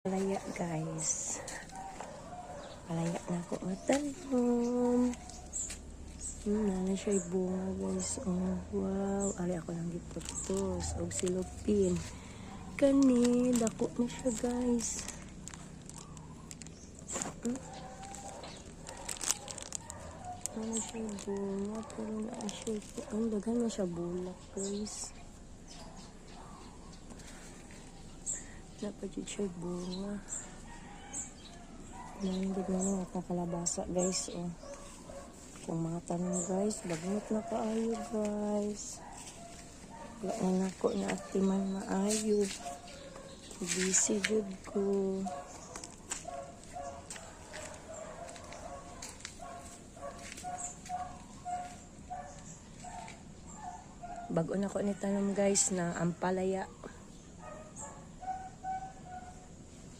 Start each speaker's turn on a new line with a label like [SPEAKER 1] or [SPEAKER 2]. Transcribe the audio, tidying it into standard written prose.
[SPEAKER 1] Palaya guys. Palaya na ako matanom. Na siya bunga guys. Oh, wow. Ari ako lang giputos. Og silupin. Kani, dako na siya guys. Ano siya bunga. Pero na siya. Ang dagan na siya bulak guys. Dapat yun siya bunga. Nangingid na nga kakalabasa guys. Oh. Kung mga tanong guys, bagnot na kaayo guys. Wala na ako na atiman maayo. Busy good ko. Bago na ko ni tanong guys na ang palaya.